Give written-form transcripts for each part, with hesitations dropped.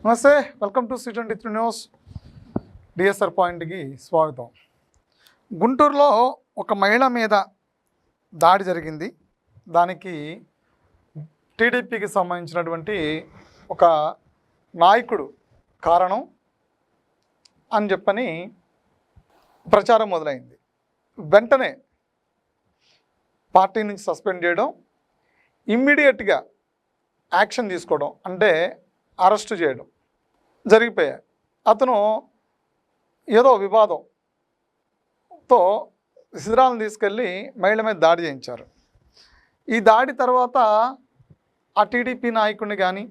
నమస్తే, welcome to C23 news. DSR పాయింట్కి స్వాగతం. గుంటూరులో ఒక మహిళ మీద దాడి జరిగింది. దానికి టీడీపీకి సంబంధించినటువంటి ఒక నాయకుడు కారణం అని చెప్పని ప్రచారం మొదలైంది. వెంటనే పార్టీ నుంచి సస్పెండ్ చేయడం, ఇమ్మీడియట్గా యాక్షన్ తీసుకోవడం, అంటే అరెస్టు చేయడం జరిగిపోయాయి. అతను ఏదో వివాదంతో శిథిరాలను తీసుకెళ్ళి మహిళ మీద దాడి చేయించారు. ఈ దాడి తర్వాత ఆ టీడీపీ నాయకుడిని కానీ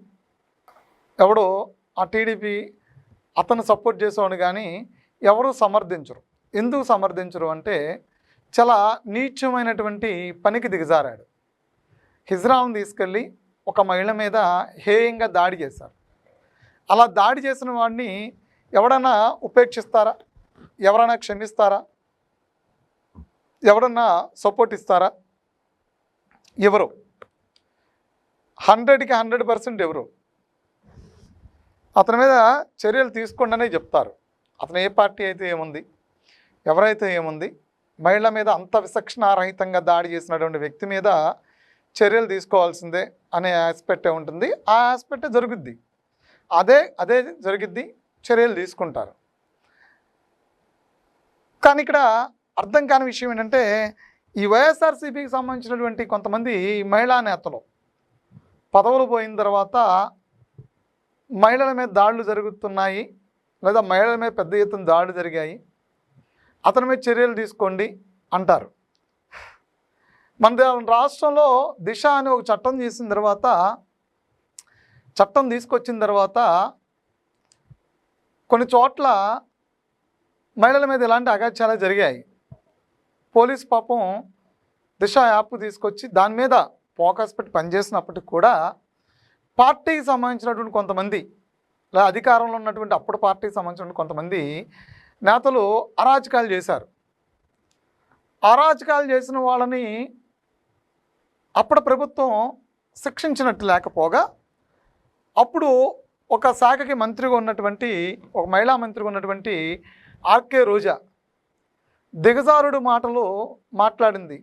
ఎవడో ఆ టీడీపీ అతను సపోర్ట్ చేసేవాడిని కానీ ఎవరు సమర్థించరు. ఎందుకు సమర్థించరు అంటే చాలా నీచమైనటువంటి పనికి దిగజారాడు. హిజ్రాలను తీసుకెళ్ళి ఒక మహిళ మీద హేయంగా దాడి చేశారు. అలా దాడి చేసిన వాడిని ఎవడన్నా ఉపేక్షిస్తారా? ఎవరైనా క్షమిస్తారా? ఎవడన్నా సపోర్ట్ ఇస్తారా? ఎవరు? 100కి 100% ఎవరు అతని మీద చర్యలు తీసుకోండి చెప్తారు. అతను ఏ పార్టీ అయితే ఏముంది, ఎవరైతే ఏముంది, మహిళ మీద అంత విచక్షణారహితంగా దాడి చేసినటువంటి వ్యక్తి మీద చర్యలు తీసుకోవాల్సిందే అనే ఆస్పెక్టే ఉంటుంది. ఆ ఆస్పెక్టే జరుగుద్ది, అదే జరిగిద్ది, చర్యలు తీసుకుంటారు. కానీ ఇక్కడ అర్థం కాని విషయం ఏంటంటే ఈ వైఎస్ఆర్సీపీకి సంబంధించినటువంటి కొంతమంది మహిళా నేతలు పదవులు పోయిన తర్వాత మహిళల మీద దాడులు జరుగుతున్నాయి, లేదా మహిళల మీద పెద్ద ఎత్తున దాడులు జరిగాయి, అతని మీద చర్యలు తీసుకోండి అంటారు. మన రాష్ట్రంలో దిశ అని ఒక చట్టం తీసుకొచ్చిన తర్వాత కొన్ని చోట్ల మహిళల మీద ఇలాంటి అగాత్యాలు జరిగాయి. పోలీస్ పాపం దిశ యాప్ తీసుకొచ్చి దాని మీద ఫోకస్ పెట్టి పనిచేసినప్పటికి కూడా పార్టీకి సంబంధించినటువంటి కొంతమంది, లేదా అధికారంలో ఉన్నటువంటి అప్పుడు పార్టీకి సంబంధించినటువంటి కొంతమంది నేతలు అరాచకాలు చేశారు. అరాచకాలు చేసిన వాళ్ళని అప్పుడు ప్రభుత్వం శిక్షించినట్టు లేకపోగా అప్పుడు ఒక శాఖకి మంత్రిగా ఉన్నటువంటి, ఒక మహిళా మంత్రిగా ఉన్నటువంటి ఆర్కే రోజా దిగజారుడు మాటలు మాట్లాడింది.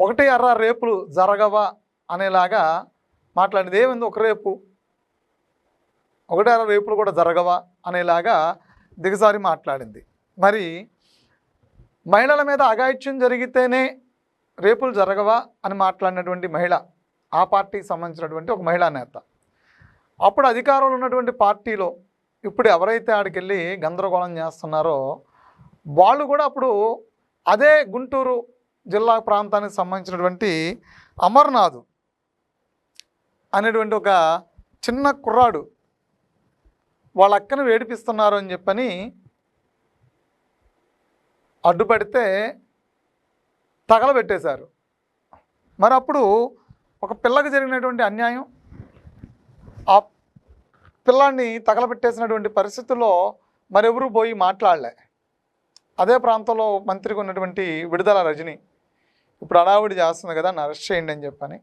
1 రేపులు జరగవా అనేలాగా మాట్లాడింది. ఏమైంది? 1 రేపు 1 రేపులు కూడా జరగవా అనేలాగా దిగజారి మాట్లాడింది. మరి మహిళల మీద అఘాయిత్యం జరిగితేనే రేపులు జరగవా అని మాట్లాడినటువంటి మహిళ, ఆ పార్టీకి సంబంధించినటువంటి ఒక మహిళా నేత, అప్పుడు అధికారంలో ఉన్నటువంటి పార్టీలో ఇప్పుడు ఎవరైతే ఆడికెళ్ళి గందరగోళం చేస్తున్నారో వాళ్ళు కూడా అప్పుడు అదే గుంటూరు జిల్లా ప్రాంతానికి సంబంధించినటువంటి అమర్నాథ్ అనేటువంటి ఒక చిన్న కుర్రాడు వాళ్ళ అక్కను వేడిపిస్తున్నారు అని చెప్పని అడ్డుపడితే తగలబెట్టేశారు. మరి అప్పుడు ఒక పిల్లకి జరిగినటువంటి అన్యాయం, ఆ పిల్లాన్ని తగలబెట్టేసినటువంటి పరిస్థితుల్లో మరెవరూ పోయి మాట్లాడలే. అదే ప్రాంతంలో మంత్రిగా ఉన్నటువంటి విడుదల రజని ఇప్పుడు హడావుడి చేస్తుంది కదా, నన్ను అరెస్ట్ చేయండి అని చెప్పని.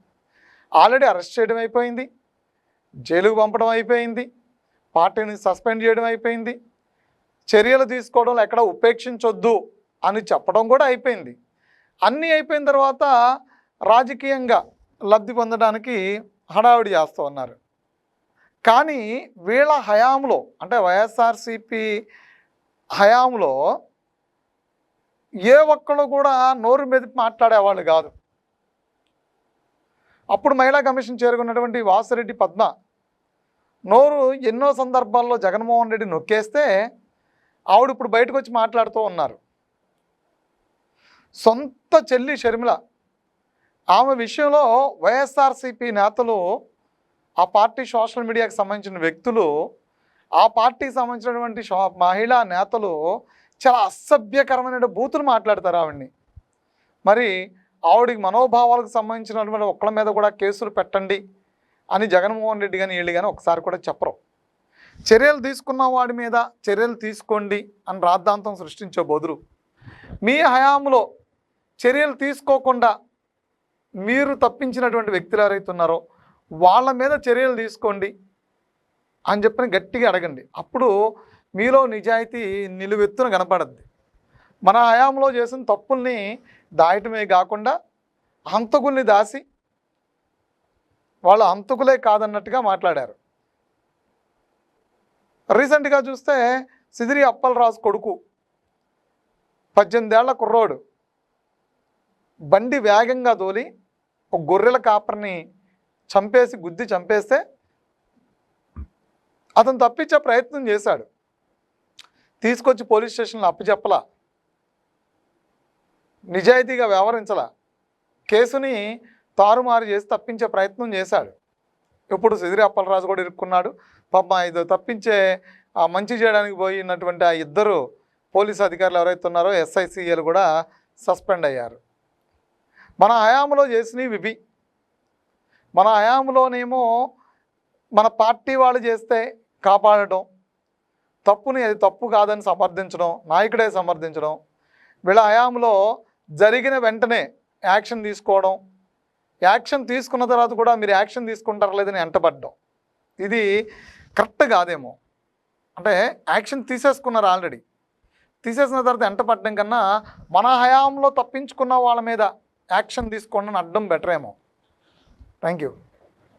ఆల్రెడీ అరెస్ట్ చేయడం అయిపోయింది, జైలుకు పంపడం అయిపోయింది, పార్టీని సస్పెండ్ చేయడం అయిపోయింది, చర్యలు తీసుకోవడంలో ఎక్కడ ఉపేక్షించొద్దు అని చెప్పడం కూడా అయిపోయింది. అన్నీ అయిపోయిన తర్వాత రాజకీయంగా లబ్ధి పొందడానికి హడావుడి చేస్తూ ఉన్నారు. కానీ వీళ్ళ హయాంలో, అంటే వైఎస్ఆర్సీపీ హయాంలో ఏ ఒక్కళ్ళు కూడా నోరు మెదిపి మాట్లాడేవాళ్ళు కాదు. అప్పుడు మహిళా కమిషన్ చేరుకున్నటువంటి వాసిరెడ్డి పద్మ నోరు ఎన్నో సందర్భాల్లో జగన్మోహన్ రెడ్డి నొక్కేస్తే ఆవిడ ఇప్పుడు బయటకు వచ్చి మాట్లాడుతూ ఉన్నారు. సొంత చెల్లి షర్మిల, ఆమె విషయంలో వైఎస్ఆర్సీపీ నేతలు, ఆ పార్టీ సోషల్ మీడియాకి సంబంధించిన వ్యక్తులు, ఆ పార్టీకి సంబంధించినటువంటి మహిళా నేతలు చాలా అసభ్యకరమైన బూతులు మాట్లాడతారు ఆవిడ్ని. మరి ఆవిడికి మనోభావాలకు సంబంధించినటువంటి ఒక్కళ్ళ మీద కూడా కేసులు పెట్టండి అని జగన్మోహన్ రెడ్డి కానీ వీళ్ళు కానీ ఒకసారి కూడా చెప్పరు. చర్యలు తీసుకున్న వాడి మీద చర్యలు తీసుకోండి అని రాద్ధాంతం సృష్టించే బదులు మీ హయాంలో చర్యలు తీసుకోకుండా మీరు తప్పించినటువంటి వ్యక్తులు ఎవరైతే ఉన్నారో వాళ్ళ మీద చర్యలు తీసుకోండి అని చెప్పని గట్టిగా అడగండి. అప్పుడు మీలో నిజాయితీ నిలువెత్తున కనపడద్ది. మన హయాంలో చేసిన తప్పుల్ని దాయటమే కాకుండా హంతకుల్ని దాసి వాళ్ళు హంతకులే కాదన్నట్టుగా మాట్లాడారు. రీసెంట్గా చూస్తే సిదిరి అప్పలరాజు కొడుకు 18 ఏళ్ల కుర్రోడు బండి వేగంగా తోలి ఒక గొర్రెల కాపరిని గుద్ది చంపేస్తే అతను తప్పించే ప్రయత్నం చేశాడు. తీసుకొచ్చి పోలీస్ స్టేషన్లో అప్పచెప్పలా, నిజాయితీగా వ్యవహరించలా, కేసుని తారుమారు చేసి తప్పించే ప్రయత్నం చేశాడు. ఇప్పుడు సిదిరి అప్పలరాజు కూడా ఇరుక్కున్నాడు. పాపం ఇది తప్పించే మంచి చేయడానికి పోయినటువంటి ఆ ఇద్దరు పోలీసు అధికారులు ఎవరైతే ఉన్నారో SICలు కూడా సస్పెండ్ అయ్యారు. మన హయాంలో చేసినవి ఇవి. మన హయాంలోనేమో మన పార్టీ వాళ్ళు చేస్తే కాపాడటం, తప్పుని అది తప్పు కాదని సమర్థించడం, నాయకుడే సమర్థించడం, వీళ్ళ హయాంలో జరిగిన వెంటనే యాక్షన్ తీసుకోవడం, యాక్షన్ తీసుకున్న తర్వాత కూడా మీరు యాక్షన్ తీసుకుంటారా లేదని వెంటబడ్డం, ఇది కరెక్ట్ కాదేమో. అంటే యాక్షన్ తీసేసుకున్నారు ఆల్రెడీ, తీసేసిన తర్వాత వెంటపడడం కన్నా మన హయాంలో తప్పించుకున్న వాళ్ళ మీద యాక్షన్ తీసుకోండి అని అడ్డం బెటర్ ఏమో. Thank you.